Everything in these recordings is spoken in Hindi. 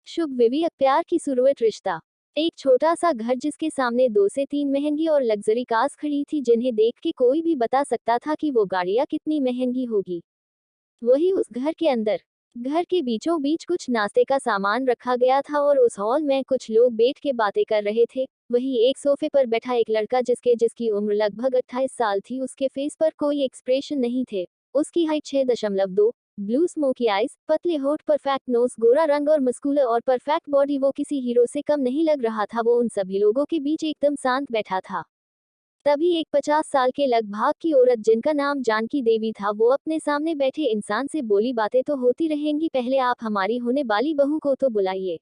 शुभ विवाह प्यार की शुरुआत रिश्ता। एक छोटा सा घर जिसके सामने 2 से 3 महंगी और लग्जरी कार्स खड़ी थी जिन्हें देख के कोई भी बता सकता था कि वो गाड़ियां कितनी महंगी होगी। वही उस घर के अंदर, घर के बीचों बीच कुछ नाश्ते का सामान रखा गया था और उस हॉल में कुछ लोग बैठ के बातें कर रहे थे। वही एक सोफे पर बैठा एक लड़का जिसकी उम्र लगभग 28 साल थी। उसके फेस पर कोई एक्सप्रेशन नहीं थे। उसकी हाइट 6.2, ब्लू स्मोकी आइज, पतले होठ, परफेक्ट नोज, गोरा रंग और मस्कुलर और परफेक्ट बॉडी। वो किसी हीरो से कम नहीं लग रहा था। वो उन सभी लोगों के बीच एकदम शांत बैठा था। तभी एक 50 साल के लगभग की औरत जिनका नाम जानकी देवी था, वो अपने सामने बैठे इंसान से बोली, बातें तो होती रहेंगी, पहले आप हमारी होने वाली बहू को तो बुलाइए।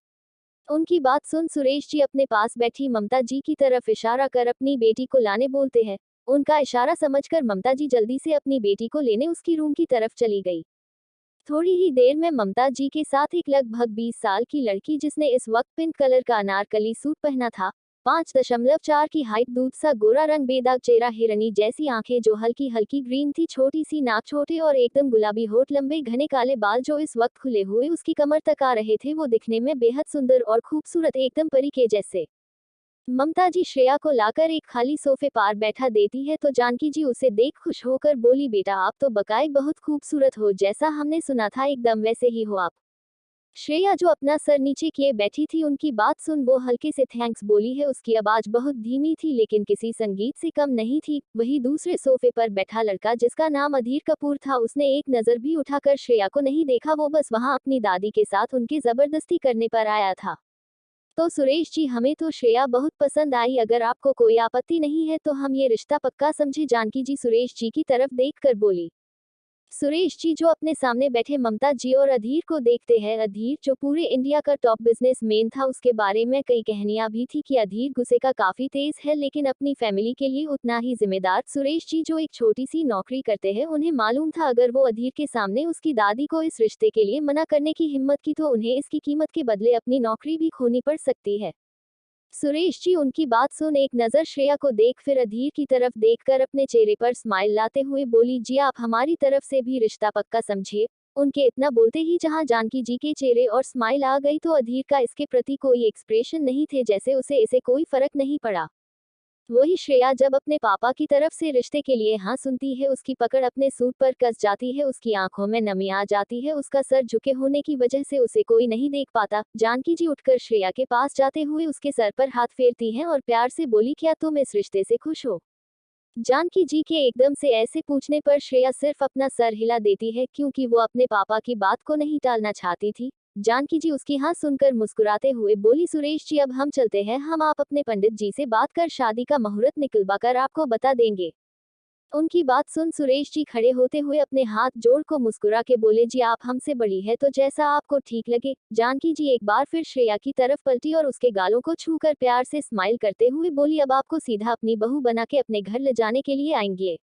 उनकी बात सुन सुरेश जी अपने पास बैठी ममता जी की तरफ इशारा कर अपनी बेटी को लाने बोलते हैं। उनका इशारा समझकर ममता जी जल्दी से अपनी बेटी को लेने उसकी रूम की तरफ चली गई। थोड़ी ही देर में ममता जी के साथ एक लगभग 20 साल की लड़की जिसने इस वक्त पिंक कलर का अनारकली सूट पहना था, 5.4 की हाइट, दूध सा गोरा रंग, बेदाग चेहरा, हिरनी जैसी आंखें जो हल्की हल्की ग्रीन थी, छोटी सी नाक, छोटे और एकदम गुलाबी होठ, लंबे घने काले बाल जो इस वक्त खुले हुए उसकी कमर तक आ रहे थे। वो दिखने में बेहद सुंदर और खूबसूरत, एकदम परी के जैसे। ममता जी श्रेया को लाकर एक खाली सोफे पर बैठा देती है तो जानकी जी उसे देख खुश होकर बोली, बेटा आप तो बकाए बहुत खूबसूरत हो, जैसा हमने सुना था एकदम वैसे ही हो आप। श्रेया जो अपना सर नीचे किए बैठी थी, उनकी बात सुन वो हल्के से थैंक्स बोली है। उसकी आवाज बहुत धीमी थी लेकिन किसी संगीत से कम नहीं थी। वही दूसरे सोफे पर बैठा लड़का जिसका नाम अधीर कपूर था, उसने एक नजर भी उठाकर श्रेया को नहीं देखा। वो बस वहां अपनी दादी के साथ उनकी जबरदस्ती करने पर आया था। तो सुरेश जी, हमें तो श्रेया बहुत पसंद आई, अगर आपको कोई आपत्ति नहीं है तो हम ये रिश्ता पक्का समझे, जानकी जी सुरेश जी की तरफ देख कर बोली। सुरेश जी जो अपने सामने बैठे ममता जी और अधीर को देखते हैं, अधीर जो पूरे इंडिया का टॉप बिजनेसमैन था, उसके बारे में कई कहानियां भी थी कि अधीर गुस्से का काफी तेज है लेकिन अपनी फैमिली के लिए उतना ही जिम्मेदार। सुरेश जी जो एक छोटी सी नौकरी करते हैं, उन्हें मालूम था अगर वो अधीर के सामने उसकी दादी को इस रिश्ते के लिए मना करने की हिम्मत की तो उन्हें इसकी कीमत के बदले अपनी नौकरी भी खोनी पड़ सकती है। सुरेश जी उनकी बात सुन एक नजर श्रेया को देख फिर अधीर की तरफ देखकर अपने चेहरे पर स्माइल लाते हुए बोली, जी आप हमारी तरफ से भी रिश्ता पक्का समझिए। उनके इतना बोलते ही जहां जानकी जी के चेहरे और स्माइल आ गई तो अधीर का इसके प्रति कोई एक्सप्रेशन नहीं थे, जैसे उसे इसे कोई फर्क नहीं पड़ा। वही श्रेया जब अपने पापा की तरफ से रिश्ते के लिए हाँ सुनती है, उसकी पकड़ अपने सूट पर कस जाती है, उसकी आंखों में नमी आ जाती है, उसका सर झुके होने की वजह से उसे कोई नहीं देख पाता। जानकी जी उठकर श्रेया के पास जाते हुए उसके सर पर हाथ फेरती हैं और प्यार से बोली, क्या तुम इस रिश्ते से खुश हो? जानकी जी के एकदम से ऐसे पूछने पर श्रेया सिर्फ अपना सर हिला देती है क्योंकि वो अपने पापा की बात को नहीं टालना चाहती थी। जानकी जी उसकी हाँ सुनकर मुस्कुराते हुए बोली, सुरेश जी अब हम चलते हैं, हम आप अपने पंडित जी से बात कर शादी का मुहूर्त निकलवा कर आपको बता देंगे। उनकी बात सुन सुरेश जी खड़े होते हुए अपने हाथ जोड़ को मुस्कुरा के बोले, जी आप हमसे बड़ी है तो जैसा आपको ठीक लगे। जानकी जी एक बार फिर श्रेया की तरफ पलटी और उसके गालों को छूकर प्यार से स्माइल करते हुए बोली, अब आपको सीधा अपनी बहू बना के अपने घर ले जाने के लिए आएंगे।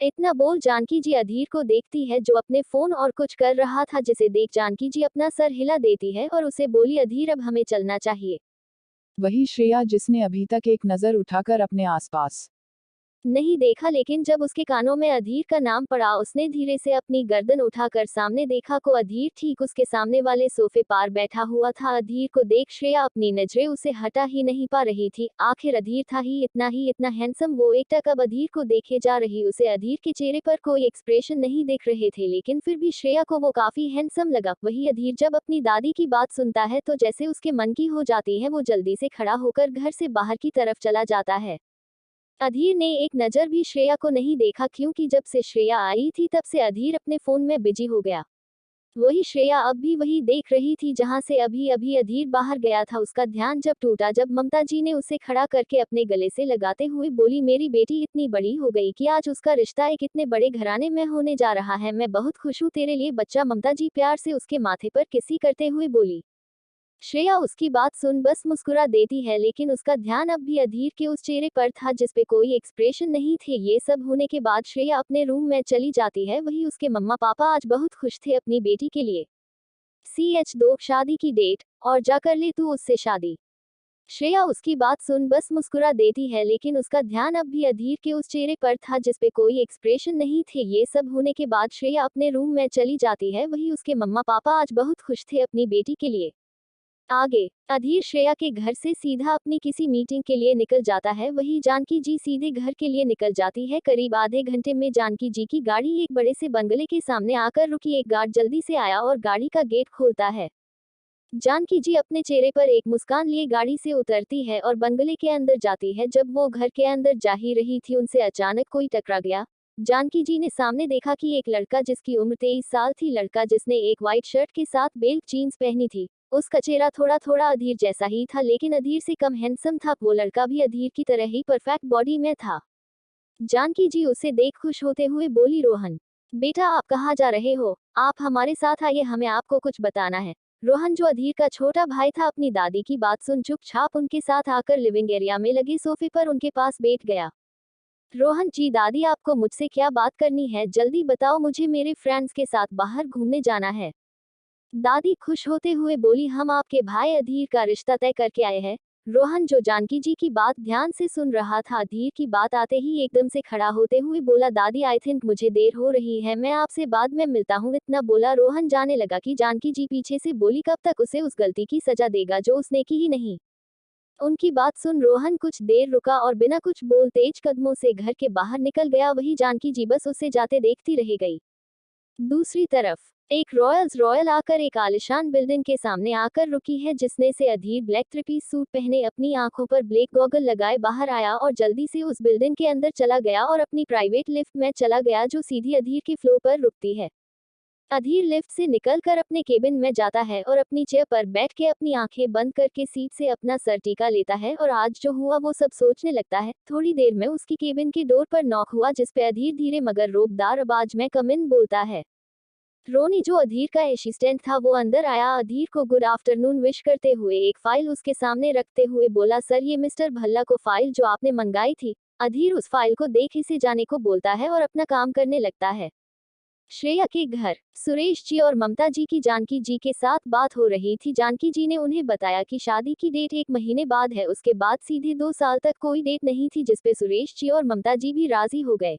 इतना बोल जानकी जी अधीर को देखती है जो अपने फोन और कुछ कर रहा था, जिसे देख जानकी जी अपना सर हिला देती है और उसे बोली, अधीर अब हमें चलना चाहिए। वही श्रेया जिसने अभी तक एक नजर उठाकर अपने आसपास नहीं देखा लेकिन जब उसके कानों में अधीर का नाम पड़ा, उसने धीरे से अपनी गर्दन उठाकर सामने देखा को अधीर ठीक उसके सामने वाले सोफे पर बैठा हुआ था। अधीर को देख श्रेया अपनी नजरें उसे हटा ही नहीं पा रही थी। आखिर अधीर था ही इतना हैंडसम। वो एकटक अब अधीर को देखे जा रही, उसे अधीर के चेहरे पर कोई एक्सप्रेशन नहीं दिख रहे थे लेकिन फिर भी श्रेया को वो काफी हैंडसम लगा। वही अधीर जब अपनी दादी की बात सुनता है तो जैसे उसके मन की हो जाती है, वो जल्दी से खड़ा होकर घर से बाहर की तरफ चला जाता है। अधीर ने एक नज़र भी श्रेया को नहीं देखा क्योंकि जब से श्रेया आई थी तब से अधीर अपने फोन में बिजी हो गया। वही श्रेया अब भी वही देख रही थी जहां से अभी अभी अधीर बाहर गया था। उसका ध्यान जब टूटा जब ममता जी ने उसे खड़ा करके अपने गले से लगाते हुए बोली, मेरी बेटी इतनी बड़ी हो गई कि आज उसका रिश्ता एक इतने बड़े घराने में होने जा रहा है, मैं बहुत खुश हूँ तेरे लिए बच्चा। ममता जी प्यार से उसके माथे पर किसी करते हुए बोली। श्रेया उसकी बात सुन बस मुस्कुरा देती है लेकिन उसका ध्यान अब भी अधीर के उस चेहरे पर था जिसपे कोई एक्सप्रेशन नहीं थे। ये सब होने के बाद श्रेया अपने रूम में चली जाती है। वही उसके मम्मा पापा आज बहुत खुश थे अपनी बेटी के लिए। CH2 शादी की डेट, और जाकर ले तू उससे शादी। श्रेया उसकी बात सुन बस मुस्कुरा देती है लेकिन उसका ध्यान अब भी अधीर के उस चेहरे पर था जिसपे कोई एक्सप्रेशन नहीं थे। ये सब होने के बाद श्रेया अपने रूम में चली जाती है। वही उसके मम्मा पापा आज बहुत खुश थे अपनी बेटी के लिए। आगे अधीर श्रेया के घर से सीधा अपनी किसी मीटिंग के लिए निकल जाता है। वही जानकी जी सीधे घर के लिए निकल जाती है। करीब आधे घंटे में जानकी जी की गाड़ी एक बड़े से बंगले के सामने आकर रुकी। एक गार्ड जल्दी से आया और गाड़ी का गेट खोलता है। जानकी जी अपने चेहरे पर एक मुस्कान लिए गाड़ी से उतरती है और बंगले के अंदर जाती है। जब वो घर के अंदर जा ही रही थी उनसे अचानक कोई टकरा गया। जानकी जी ने सामने देखा कि एक लड़का जिसकी उम्र 23 साल थी, लड़का जिसने एक व्हाइट शर्ट के साथ बेल्ट जीन्स पहनी थी, उसका चेहरा थोड़ा थोड़ा अधीर जैसा ही था, लेकिन अधीर से कम हैंडसम था। वो लड़का भी अधीर की तरह ही परफेक्ट बॉडी में था। जानकी जी उसे देख खुश होते हुए बोली, रोहन बेटा आप कहाँ जा रहे हो? आप हमारे साथ आइए, हमें आपको कुछ बताना है। रोहन जो अधीर का छोटा भाई था, अपनी दादी की बात सुन चुपचाप उनके साथ आकर लिविंग एरिया में लगे सोफे पर उनके पास बैठ गया। रोहन जी दादी आपको मुझसे क्या बात करनी है, जल्दी बताओ, मुझे मेरे फ्रेंड्स के साथ बाहर घूमने जाना है। दादी खुश होते हुए बोली, हम आपके भाई अधीर का रिश्ता तय करके आए हैं। रोहन जो जानकी जी की बात ध्यान से सुन रहा था, अधीर की बात आते ही एकदम से खड़ा होते हुए बोला, दादी आई थिंक मुझे देर हो रही है, मैं आपसे बाद में मिलता हूँ। इतना बोला रोहन जाने लगा कि जानकी जी पीछे से बोली, कब तक उसे उस गलती की सजा देगा जो उसने की ही नहीं। उनकी बात सुन रोहन कुछ देर रुका और बिना कुछ बोल तेज कदमों से घर के बाहर निकल गया। वही जानकी जी बस उसे जाते देखती रह गई। दूसरी तरफ एक रॉयल आकर एक आलिशान बिल्डिंग के सामने आकर रुकी है, जिसने से अधीर ब्लैक थ्री पीस सूट पहने अपनी आंखों पर ब्लैक गॉगल लगाए बाहर आया और जल्दी से उस बिल्डिंग के अंदर चला गया और अपनी प्राइवेट लिफ्ट में चला गया जो सीधी अधीर के फ्लोर पर रुकती है। अधीर लिफ्ट से निकलकर अपने केबिन में जाता है और अपनी चेयर पर बैठ के अपनी आंखें बंद करके सीट से अपना सर टीका लेता है और आज जो हुआ वो सब सोचने लगता है। थोड़ी देर में उसकी केबिन के डोर पर नॉक हुआ, जिसपे अधीर धीरे मगर रोबदार आवाज में कम इन बोलता है। रोनी जो अधीर का असिस्टेंट था वो अंदर आया। अधीर को गुड आफ्टरनून विश करते हुए एक फाइल उसके सामने रखते हुए बोला, सर ये मिस्टर भल्ला को फाइल जो आपने मंगाई थी। अधीर उस फाइल को देख इसे जाने को बोलता है और अपना काम करने लगता है। श्रेया के घर सुरेश जी और ममता जी की जानकी जी के साथ बात हो रही थी। जानकी जी ने उन्हें बताया कि शादी की डेट 1 महीने बाद है। उसके बाद सीधे 2 साल तक कोई डेट नहीं थी, जिसपे सुरेश जी और ममता जी भी राजी हो गए।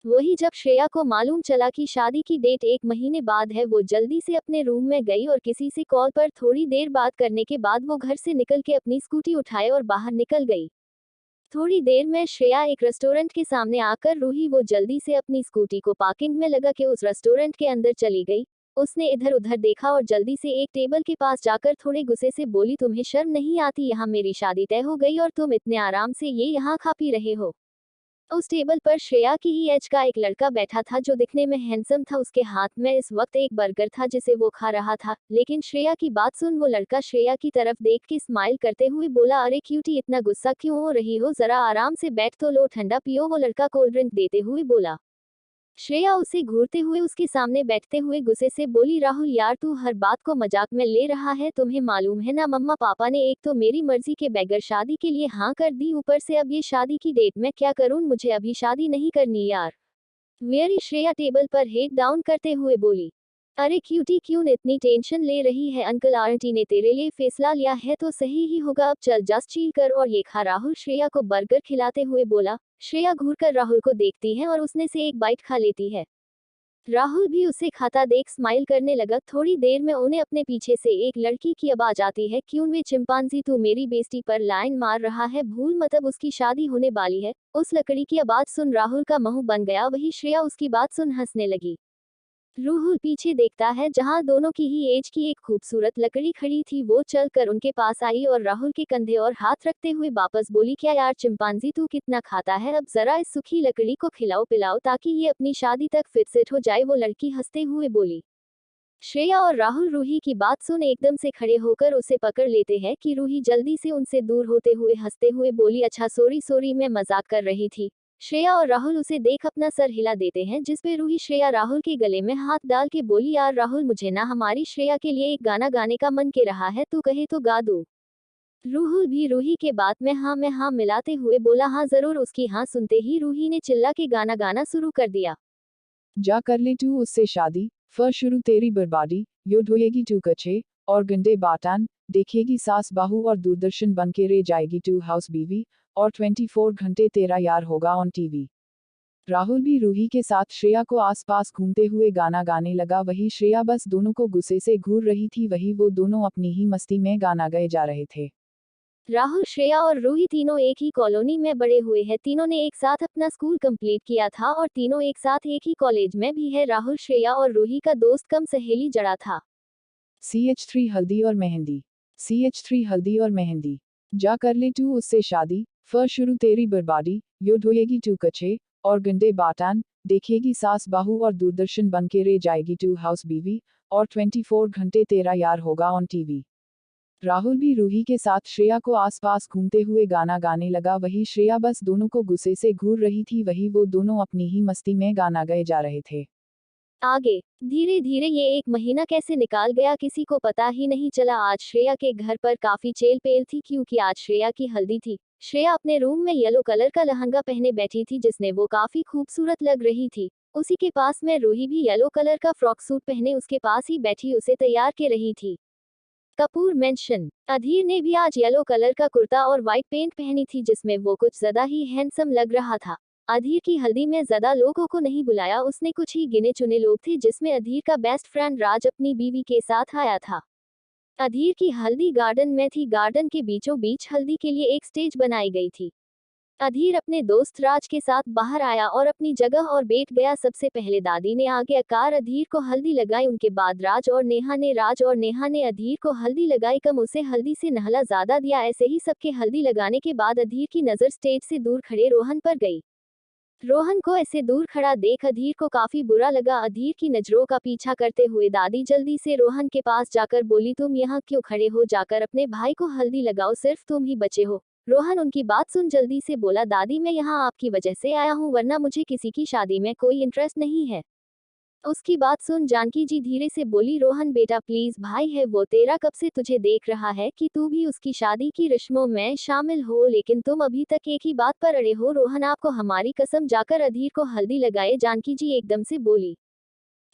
वही जब श्रेया को मालूम चला कि शादी की डेट 1 महीने बाद है, वो जल्दी से अपने रूम में गई और किसी से कॉल पर थोड़ी देर बात करने के बाद वो घर से निकल के अपनी स्कूटी उठाए और बाहर निकल गई। थोड़ी देर में श्रेया एक रेस्टोरेंट के सामने आकर रूही। वो जल्दी से अपनी स्कूटी को पार्किंग में लगा के उस रेस्टोरेंट के अंदर चली गई। उसने इधर उधर देखा और जल्दी से एक टेबल के पास जाकर थोड़े गुस्से से बोली, तुम्हें शर्म नहीं आती? यहाँ मेरी शादी तय हो गई और तुम इतने आराम से ये यहाँ खा पी रहे हो। उस टेबल पर श्रेया की ही एज का एक लड़का बैठा था जो दिखने में हैंडसम था। उसके हाथ में इस वक्त एक बर्गर था जिसे वो खा रहा था, लेकिन श्रेया की बात सुन वो लड़का श्रेया की तरफ देख के स्माइल करते हुए बोला, अरे क्यूटी इतना गुस्सा क्यों हो रही हो, जरा आराम से बैठ तो लो, ठंडा पियो। वो लड़का कोल्ड ड्रिंक देते हुए बोला। श्रेया उसे घूरते हुए उसके सामने बैठते हुए गुस्से से बोली, राहुल यार तू हर बात को मजाक में ले रहा है। तुम्हें मालूम है ना, मम्मा पापा ने एक तो मेरी मर्जी के बगैर शादी के लिए हाँ कर दी, ऊपर से अब ये शादी की डेट मैं क्या करूं, मुझे अभी शादी नहीं करनी यार। वेरी श्रेया टेबल पर हेड डाउन करते हुए बोली। अरे क्यूटी क्यों इतनी टेंशन ले रही है, अंकल आंटी ने तेरे लिए फैसला लिया है तो सही ही होगा, अब चल जस्ट चिल कर और ये खा। राहुल श्रेया को बर्गर खिलाते हुए बोला। श्रेया घूरकर राहुल को देखती है और उसने से एक बाइट खा लेती है। राहुल भी उसे खाता देख स्माइल करने लगा। थोड़ी देर में उन्हें अपने पीछे से एक लड़की की आवाज आती है, क्यों वे चिंपांजी तू मेरी बेस्टी पर लाइन मार रहा है, भूल मतलब उसकी शादी होने वाली है। उस लकड़ी की आवाज सुन राहुल का मुंह बन गया। वही श्रेया उसकी बात सुन हंसने लगी। राहुल पीछे देखता है जहां दोनों की ही एज की एक खूबसूरत लकड़ी खड़ी थी। वो चलकर उनके पास आई और राहुल के कंधे और हाथ रखते हुए वापस बोली, क्या यार चिंपांजी तू कितना खाता है, अब जरा इस सूखी लकड़ी को खिलाओ पिलाओ ताकि ये अपनी शादी तक फिट सेट हो जाए। वो लड़की हंसते हुए बोली। श्रेया और राहुल रूही की बात सुन एकदम से खड़े होकर उसे पकड़ लेते हैं कि रूही जल्दी से उनसे दूर होते हुए हंसते हुए बोली, अच्छा सॉरी सॉरी मैं मजाक कर रही थी। श्रेया और राहुल उसे देख अपना सर हिला देते हैं, जिसपे रूही श्रेया राहुल के गले में हाथ डाल के बोली, यार राहुल मुझे ना हमारी श्रेया के लिए एक गाना गाने का मन के रहा है, तू कहे तो गा दूं। राहुल भी रूही के बात में हाँ मिलाते हुए बोला, हाँ जरूर। उसकी हाँ सुनते ही रूही ने चिल्ला के गाना गाना शुरू कर दिया। जा कर ले तू उससे शादी, फिर शुरू तेरी बर्बादी, यो ढोएगी तू कच्चे और गंदे बाटान, देखेगी सास बाहू और दूरदर्शन बन के रह जाएगी तू हाउस बीवी, और 24 घंटे तेरा यार होगा ऑन टीवी। राहुल भी रूही के साथ श्रेया को आसपास घूमते हुए गाना गाने लगा। वही श्रेया बस दोनों को गुस्से से घूर रही थी। वही वो दोनों अपनी ही मस्ती में गाना गाए जा रहे थे। राहुल, श्रेया और रूही तीनों एक ही कॉलोनी में बड़े हुए हैं। तीनों ने एक साथ अपना स्कूल कंप्लीट किया था और तीनों एक साथ एक ही कॉलेज में भी है। राहुल श्रेया और रूही का दोस्त कम सहेली जड़ा था। CH3 हल्दी और मेहंदी। CH3 हल्दी और मेहंदी। जा कर ले तू उससे शादी, फिर शुरू तेरी बर्बादी। यो ढोएगी तू कच्चे और गंदे बाटान, देखेगी सास बहू और दूरदर्शन बन के रे जाएगी तू हाउस बीवी, और 24 घंटे तेरा यार होगा ऑन टीवी। राहुल भी रूही के साथ श्रेया को आसपास घूमते हुए गाना गाने लगा। वही श्रेया बस दोनों को गुस्से से घूर रही थी। वही वो दोनों अपनी ही मस्ती में गाना गाए जा रहे थे। आगे धीरे धीरे ये एक महीना कैसे निकाल गया किसी को पता ही नहीं चला। आज श्रेया के घर पर काफी चेल पेल थी क्योंकि आज श्रेया की हल्दी थी। श्रेया अपने रूम में येलो कलर का लहंगा पहने बैठी थी जिसने वो काफी खूबसूरत लग रही थी। उसी के पास में रूही भी येलो कलर का फ्रॉक सूट पहने उसके पास ही बैठी उसे तैयार के रही थी। कपूर मेंशन। अधीर ने भी आज येलो कलर का कुर्ता और व्हाइट पैंट पहनी थी जिसमें वो कुछ ज्यादा ही हैंडसम लग रहा था। अधीर की हल्दी में ज्यादा लोगों को नहीं बुलाया, उसने कुछ ही गिने चुने लोग थे जिसमें अधीर का बेस्ट फ्रेंड राज अपनी बीवी के साथ आया था। अधीर की हल्दी गार्डन में थी। गार्डन के बीचों बीच हल्दी के लिए एक स्टेज बनाई गई थी। अधीर अपने दोस्त राज के साथ बाहर आया और अपनी जगह और बैठ गया। सबसे पहले दादी ने आज्ञाकार अधीर को हल्दी लगाई, उनके बाद राज और नेहा ने अधीर को हल्दी लगाई। कम उसे हल्दी से नहला ज्यादा दिया। ऐसे ही सबके हल्दी लगाने के बाद अधीर की नजर स्टेज से दूर खड़े रोहन पर गई। रोहन को ऐसे दूर खड़ा देख अधीर को काफी बुरा लगा। अधीर की नजरों का पीछा करते हुए दादी जल्दी से रोहन के पास जाकर बोली, तुम यहाँ क्यों खड़े हो, जाकर अपने भाई को हल्दी लगाओ, सिर्फ तुम ही बचे हो। रोहन उनकी बात सुन जल्दी से बोला, दादी मैं यहाँ आपकी वजह से आया हूँ, वरना मुझे किसी की शादी में कोई इंटरेस्ट नहीं है। उसकी बात सुन जानकी जी धीरे से बोली, रोहन बेटा प्लीज, भाई है वो तेरा, कब से तुझे देख रहा है कि तू भी उसकी शादी की रस्मों में शामिल हो, लेकिन तुम अभी तक एक ही बात पर अड़े हो। रोहन आपको हमारी कसम, जाकर अधीर को हल्दी लगाए, जानकी जी एकदम से बोली।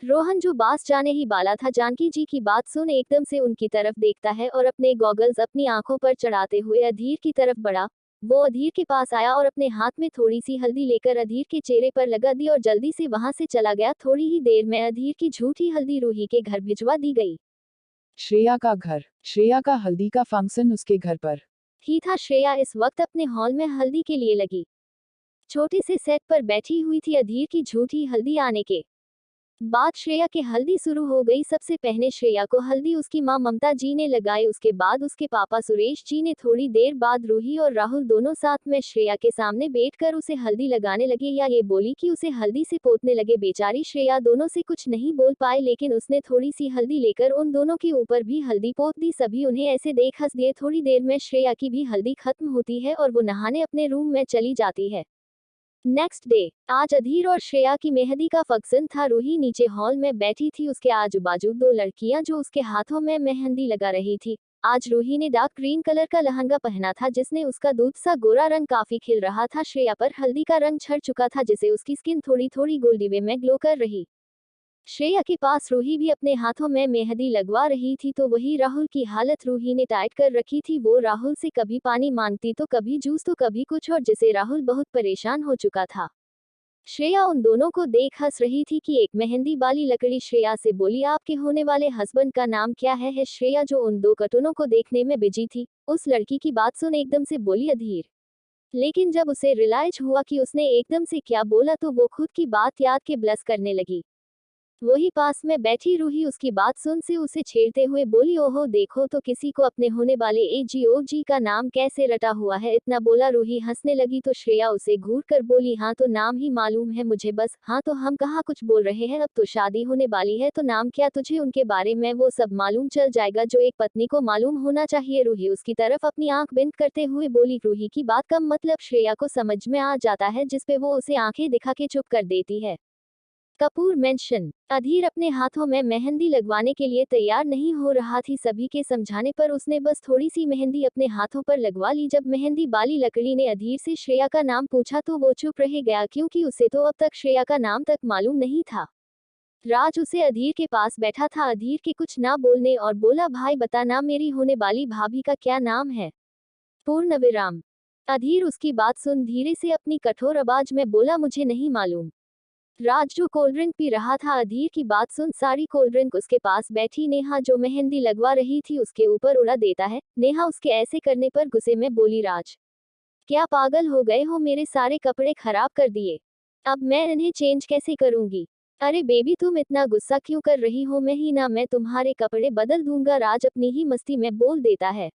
रोहन जो बात जाने ही वाला था, जानकी जी की बात सुन एकदम से उनकी तरफ देखता है और अपने गॉगल्स अपनी आंखों पर चढ़ाते हुए अधीर की तरफ बढ़ा। वो अधीर के पास आया और अपने हाथ में थोड़ी सी हल्दी लेकर अधीर के चेहरे पर लगा दी और जल्दी से वहां से चला गया। थोड़ी ही देर में अधीर की झूठी हल्दी रूही के घर भिजवा दी गई। श्रेया का घर। श्रेया का हल्दी का फंक्शन उसके घर पर ही था। श्रेया इस वक्त अपने हॉल में हल्दी के लिए लगी छोटे से सेट पर बैठी हुई थी। अधीर की झूठी हल्दी आने के बाद श्रेया के हल्दी शुरू हो गई। सबसे पहले श्रेया को हल्दी उसकी मां ममता जी ने लगाई, उसके बाद उसके पापा सुरेश जी ने, थोड़ी देर बाद रूही और राहुल दोनों साथ में श्रेया के सामने बैठकर उसे हल्दी लगाने लगे, या ये बोली कि उसे हल्दी से पोतने लगे। बेचारी श्रेया दोनों से कुछ नहीं बोल पाए, लेकिन उसने थोड़ी सी हल्दी लेकर उन दोनों के ऊपर भी हल्दी पोत दी। सभी उन्हें ऐसे देख हंस दिए। थोड़ी देर में श्रेया की भी हल्दी खत्म होती है और वो नहाने अपने रूम में चली जाती है। नेक्स्ट डे, आज अधीर और श्रेया की मेहंदी का फंक्शन था। रूही नीचे हॉल में बैठी थी, उसके आजू बाजू दो लड़कियां जो उसके हाथों में मेहंदी लगा रही थी। आज रूही ने डार्क ग्रीन कलर का लहंगा पहना था जिसने उसका दूध सा गोरा रंग काफी खिल रहा था। श्रेया पर हल्दी का रंग छड़ चुका था जिसे उसकी स्किन थोड़ी थोड़ी गोल्डीवे में ग्लो कर रही। श्रेया के पास रूही भी अपने हाथों में मेहंदी लगवा रही थी, तो वही राहुल की हालत रूही ने टाइट कर रखी थी। वो राहुल से कभी पानी मांगती तो कभी जूस तो कभी कुछ, और जिसे राहुल बहुत परेशान हो चुका था। श्रेया उन दोनों को देख हंस रही थी कि एक मेहंदी वाली लकड़ी श्रेया से बोली, आपके होने वाले हस्बैंड का नाम क्या है? श्रेया जो उन दो कटुनों को देखने में बिजी थी, उस लड़की की बात सुन एकदम से बोली अधीर। लेकिन जब उसे रियलाइज हुआ कि उसने एकदम से क्या बोला तो वो खुद की बात याद के ब्लश करने लगी। वही पास में बैठी रूही उसकी बात सुन से उसे छेड़ते हुए बोली, ओहो देखो तो किसी को अपने होने वाले AGOG का नाम कैसे रटा हुआ है। इतना बोला रूही हंसने लगी तो श्रेया उसे घूर कर बोली, हाँ तो नाम ही मालूम है मुझे बस। हाँ तो हम कहाँ कुछ बोल रहे हैं, अब तो शादी होने वाली है तो नाम क्या तुझे उनके बारे में वो सब मालूम चल जाएगा जो एक पत्नी को मालूम होना चाहिए। रूही उसकी तरफ अपनी आंख बंद करते हुए बोली। रूही की बात का मतलब श्रेया को समझ में आ जाता है, जिसपे वो उसे आंखें दिखा के चुप कर देती है। कपूर मेंशन। अधीर अपने हाथों में मेहंदी लगवाने के लिए तैयार नहीं हो रहा थी। सभी के समझाने पर उसने बस थोड़ी सी मेहंदी अपने हाथों पर लगवा ली। जब मेहंदी वाली लकड़ी ने अधीर से श्रेया का नाम पूछा तो वो चुप रह गया, क्योंकि उसे तो अब तक श्रेया का नाम तक मालूम नहीं था। राज उसे अधीर के पास बैठा था। अधीर के कुछ ना बोलने और बोला, भाई बता ना, मेरी होने वाली भाभी का क्या नाम है? पूर्ण विराम। अधीर उसकी बात सुन धीरे से अपनी कठोर आवाज में बोला, मुझे नहीं मालूम। राज जो कोल्ड ड्रिंक पी रहा था अधीर की बात सुन सारी कोल्ड ड्रिंक उसके पास बैठी नेहा जो मेहंदी लगवा रही थी उसके ऊपर उड़ा देता है। नेहा उसके ऐसे करने पर गुस्से में बोली, राज क्या पागल हो गए हो, मेरे सारे कपड़े खराब कर दिए, अब मैं इन्हें चेंज कैसे करूंगी। अरे बेबी तुम इतना गुस्सा क्यों कर रही हो, मैं तुम्हारे कपड़े बदल दूंगा, राज अपनी ही मस्ती में बोल देता है।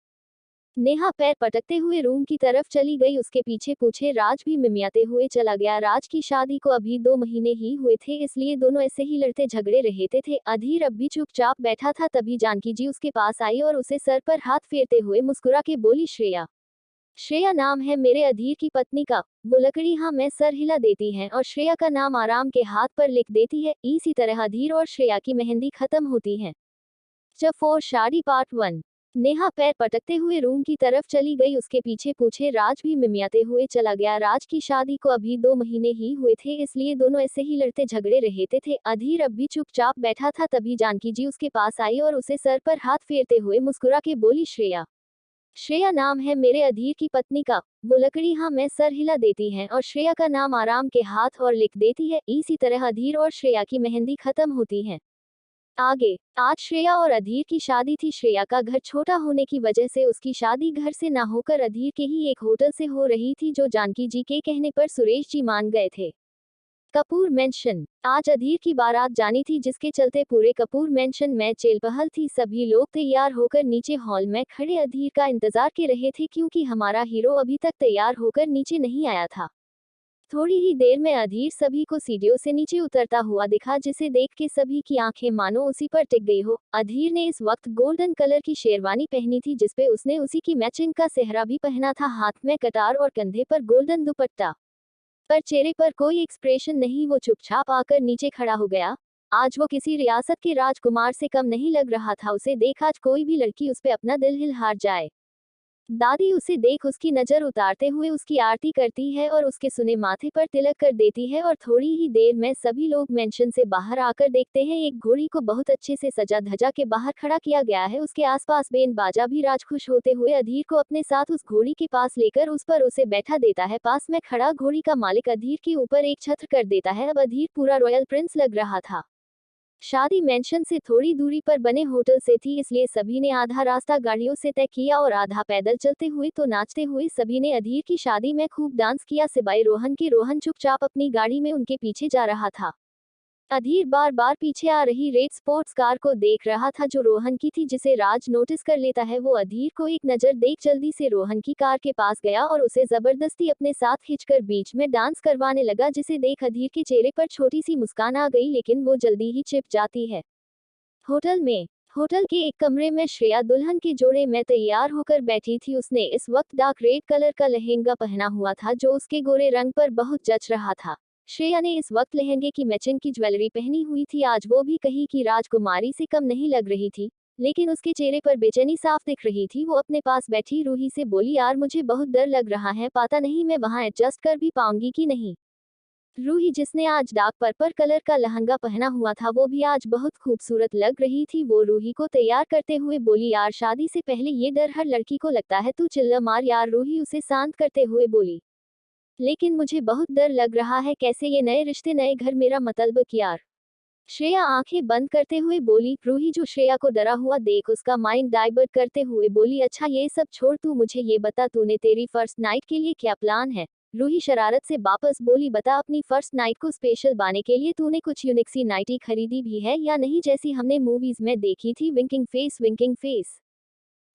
नेहा पैर पटकते हुए रूम की तरफ चली गई, उसके पीछे पूछे राज भी मिमियाते हुए चला गया। राज की शादी को अभी 2 महीने ही हुए थे, इसलिए दोनों ऐसे ही लड़ते झगड़े रहते थे। अधीर अब भी चुपचाप बैठा था, तभी जानकी जी उसके पास आई और उसे सर पर हाथ फेरते हुए मुस्कुरा के बोली, श्रेया। श्रेया नाम है मेरे अधीर की पत्नी का। वो लकड़ी हाँ मैं सर हिला देती हैं और श्रेया का नाम आराम के हाथ पर लिख देती है। इसी तरह अधीर और श्रेया की मेहंदी खत्म होती है। चफोर शादी पार्ट 1। नेहा पैर पटकते हुए रूम की तरफ चली गई, उसके पीछे पूछे राज भी मिमियाते हुए चला गया। राज की शादी को अभी 2 महीने ही हुए थे, इसलिए दोनों ऐसे ही लड़ते झगड़े रहते थे। अधीर अब भी चुपचाप बैठा था, तभी जानकी जी उसके पास आई और उसे सर पर हाथ फेरते हुए मुस्कुरा के बोली, श्रेया। श्रेया नाम है मेरे अधीर की पत्नी का। वो लकड़ी हाँ मैं सर हिला देती हैं और श्रेया का नाम आराम के हाथ और लिख देती है। इसी तरह अधीर और श्रेया की मेहंदी खत्म होती है। आगे आज श्रेया और अधीर की शादी थी। श्रेया का घर छोटा होने की वजह से उसकी शादी घर से ना होकर अधीर के ही एक होटल से हो रही थी, जो जानकी जी के कहने पर सुरेश जी मान गए थे। कपूर मेंशन। आज अधीर की बारात जानी थी, जिसके चलते पूरे कपूर मेंशन में चहल-पहल थी। सभी लोग तैयार होकर नीचे हॉल में खड़े अधीर का इंतजार कर रहे थे, क्योंकि हमारा हीरो अभी तक तैयार होकर नीचे नहीं आया था। थोड़ी ही देर में अधीर सभी को सीढ़ियों से नीचे उतरता हुआ दिखा, जिसे देख के सभी की आंखें मानो उसी पर टिक गई हो। अधीर ने इस वक्त गोल्डन कलर की शेरवानी पहनी थी, जिसपे उसने उसी की मैचिंग का सेहरा भी पहना था। हाथ में कटार और कंधे पर गोल्डन दुपट्टा, पर चेहरे पर कोई एक्सप्रेशन नहीं। वो चुपचाप आकर नीचे खड़ा हो गया। आज वो किसी रियासत के राजकुमार से कम नहीं लग रहा था। उसे देख आज कोई भी लड़की उस पे अपना दिल हिल हार जाए। दादी उसे देख उसकी नजर उतारते हुए उसकी आरती करती है और उसके सुने माथे पर तिलक कर देती है। और थोड़ी ही देर में सभी लोग मेंशन से बाहर आकर देखते हैं, एक घोड़ी को बहुत अच्छे से सजा धजा के बाहर खड़ा किया गया है। उसके आसपास बेन बाजा भी राज खुश होते हुए अधीर को अपने साथ उस घोड़ी के पास लेकर उस पर उसे बैठा देता है। पास में खड़ा घोड़ी का मालिक अधीर के ऊपर एक छत्र कर देता है। अब अधीर पूरा रॉयल प्रिंस लग रहा था। शादी मेंशन से थोड़ी दूरी पर बने होटल से थी, इसलिए सभी ने आधा रास्ता गाड़ियों से तय किया और आधा पैदल चलते हुए तो नाचते हुए सभी ने अधीर की शादी में खूब डांस किया, सिवाय रोहन के। रोहन चुपचाप अपनी गाड़ी में उनके पीछे जा रहा था। अधीर बार बार पीछे आ रही रेड स्पोर्ट्स कार को देख रहा था, जो रोहन की थी, जिसे राज नोटिस कर लेता है। वो अधीर को एक नज़र देख जल्दी से रोहन की कार के पास गया और उसे जबरदस्ती अपने साथ खींचकर बीच में डांस करवाने लगा, जिसे देख अधीर के चेहरे पर छोटी सी मुस्कान आ गई, लेकिन वो जल्दी ही छिप जाती है। होटल के एक कमरे में श्रेया दुल्हन के जोड़े में तैयार होकर बैठी थी। उसने इस वक्त डार्क रेड कलर का लहंगा पहना हुआ था, जो उसके गोरे रंग पर बहुत जच रहा था। श्रेया ने इस वक्त लहंगे की मैचिंग की ज्वेलरी पहनी हुई थी। आज वो भी कहीं की राजकुमारी से कम नहीं लग रही थी, लेकिन उसके चेहरे पर बेचैनी साफ दिख रही थी। वो अपने पास बैठी रूही से बोली, यार मुझे बहुत डर लग रहा है, पता नहीं मैं वहां एडजस्ट कर भी पाऊंगी कि नहीं। रूही, जिसने आज डार्क पर्पल कलर का लहंगा पहना हुआ था, वो भी आज बहुत खूबसूरत लग रही थी। वो रूही को तैयार करते हुए बोली, यार शादी से पहले ये डर हर लड़की को लगता है, तू चिल्ला मार यार। रूही उसे शांत करते हुए बोली, लेकिन मुझे बहुत डर लग रहा है, कैसे ये नए रिश्ते नए घर, मेरा मतलब यार। श्रेया आंखें बंद करते हुए बोली। रूही, जो श्रेया को डरा हुआ देख उसका माइंड डाइवर्ट करते हुए बोली, अच्छा ये सब छोड़, तू मुझे ये बता, तूने तेरी फर्स्ट नाइट के लिए क्या प्लान है। रूही शरारत से वापस बोली, बता, अपनी फर्स्ट नाइट को स्पेशल बनाने के लिए तूने कुछ यूनिक सी नाइटी खरीदी भी है या नहीं, जैसी हमने मूवीज में देखी थी, winking face winking face.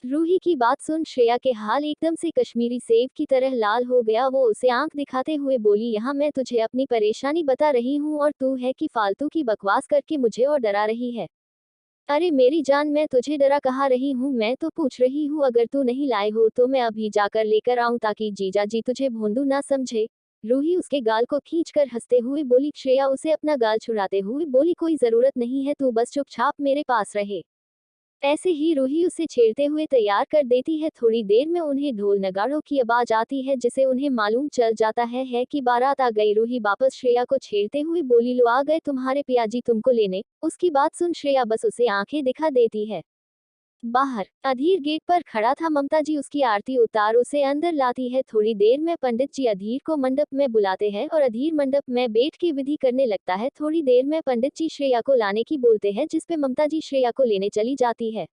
Ruhi की बात सुन श्रेया के हाल एकदम से कश्मीरी सेब की तरह लाल हो गया। वो उसे आंख दिखाते हुए बोली, यहाँ मैं तुझे अपनी परेशानी बता रही हूँ और तू है कि फालतू की बकवास करके मुझे और डरा रही है। अरे मेरी जान, मैं तुझे डरा कहा रही हूँ, मैं तो पूछ रही हूँ अगर तू नहीं लाए हो तो मैं अभी जाकर लेकर आऊँ, ताकि जीजा जी तुझे भोंदू ना समझे। रूही उसके गाल को खींचकर हंसते हुए बोली। श्रेया उसे अपना गाल छुड़ाते हुए बोली, कोई जरूरत नहीं है, तू बस चुपचाप मेरे पास रहे। ऐसे ही रूही उसे छेड़ते हुए तैयार कर देती है। थोड़ी देर में उन्हें ढोल नगाड़ों की आवाज आती है, जिसे उन्हें मालूम चल जाता है कि बारात आ गई। रूही वापस श्रेया को छेड़ते हुए बोली, लो आ गए तुम्हारे पियाजी तुमको लेने। उसकी बात सुन श्रेया बस उसे आंखें दिखा देती है। बाहर अधीर गेट पर खड़ा था। ममता जी उसकी आरती उतार उसे अंदर लाती है। थोड़ी देर में पंडित जी अधीर को मंडप में बुलाते हैं और अधीर मंडप में बैठ के विधि करने लगता है। थोड़ी देर में पंडित जी श्रेया को लाने की बोलते हैं, जिसपे ममता जी श्रेया को लेने चली जाती है।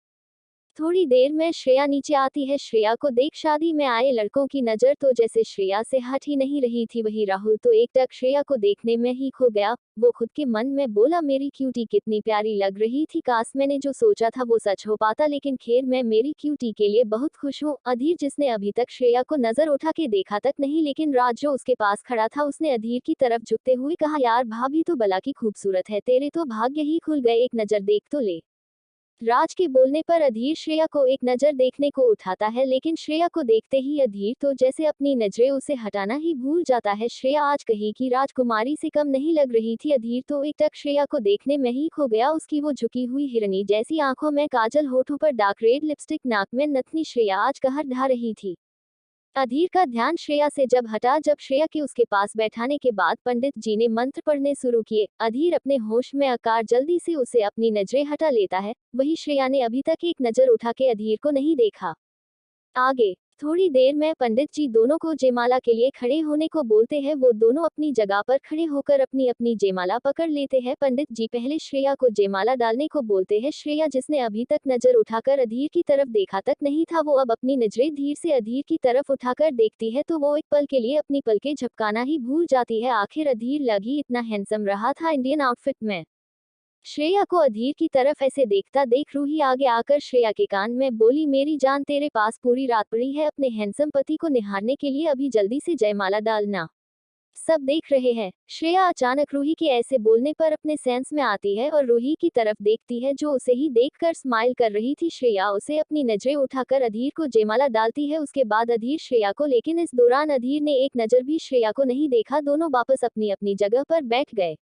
थोड़ी देर में श्रेया नीचे आती है। श्रेया को देख शादी में आए लड़कों की नजर तो जैसे श्रेया से हट ही नहीं रही थी। वही राहुल तो एकटक श्रेया को देखने में ही खो गया। वो खुद के मन में बोला, मेरी क्यूटी कितनी प्यारी लग रही थी। काश मैंने जो सोचा था वो सच हो पाता, लेकिन खैर मैं मेरी क्यूटी के लिए बहुत खुश हूँ। अधीर, जिसने अभी तक श्रेया को नजर उठा के देखा तक नहीं, लेकिन राज जो उसके पास खड़ा था, उसने अधीर की तरफ झुकते हुए कहा, यार भाभी तो बला की खूबसूरत है, तेरे तो भाग्य ही खुल गए, एक नजर देख तो ले। राज के बोलने पर अधीर श्रेया को एक नजर देखने को उठाता है, लेकिन श्रेया को देखते ही अधीर तो जैसे अपनी नजरें उसे हटाना ही भूल जाता है। श्रेया आज कहीं की राजकुमारी से कम नहीं लग रही थी। अधीर तो एकटक श्रेया को देखने में ही खो गया। उसकी वो झुकी हुई हिरनी जैसी आंखों में काजल, होठों पर डार्क रेड लिपस्टिक, नाक में नथनी, श्रेया आज कहर ढा रही थी। अधीर का ध्यान श्रेया से जब हटा, जब श्रेया के उसके पास बैठाने के बाद पंडित जी ने मंत्र पढ़ने शुरू किए, अधीर अपने होश में आकर जल्दी से उसे अपनी नजरें हटा लेता है। वही श्रेया ने अभी तक एक नजर उठा के अधीर को नहीं देखा। आगे थोड़ी देर में पंडित जी दोनों को जयमाला के लिए खड़े होने को बोलते हैं। वो दोनों अपनी जगह पर खड़े होकर अपनी अपनी जयमाला पकड़ लेते हैं। पंडित जी पहले श्रेया को जयमाला डालने को बोलते हैं। श्रेया, जिसने अभी तक नजर उठाकर अधीर की तरफ देखा तक नहीं था, वो अब अपनी नजरें धीरे से अधीर की तरफ उठाकर देखती है तो वो एक पल के लिए अपनी पलकें झपकाना ही भूल जाती है। आखिर अधीर लगी इतना हैंडसम रहा था इंडियन आउटफिट में। श्रेया को अधीर की तरफ ऐसे देखता देख रूही आगे आकर श्रेया के कान में बोली, मेरी जान, तेरे पास पूरी रात पड़ी है अपने हैंडसम पति को निहारने के लिए, अभी जल्दी से जयमाला डालना। सब देख रहे हैं। श्रेया अचानक रूही के ऐसे बोलने पर अपने सेंस में आती है और रूही की तरफ देखती है, जो उसे ही देखकर स्माइल कर रही थी। श्रेया उसे अपनी नजरें उठाकर अधीर को जयमाला डालती है, उसके बाद अधीर श्रेया को, लेकिन इस दौरान अधीर ने एक नजर भी श्रेया को नहीं देखा। दोनों वापस अपनी अपनी जगह पर बैठ गए।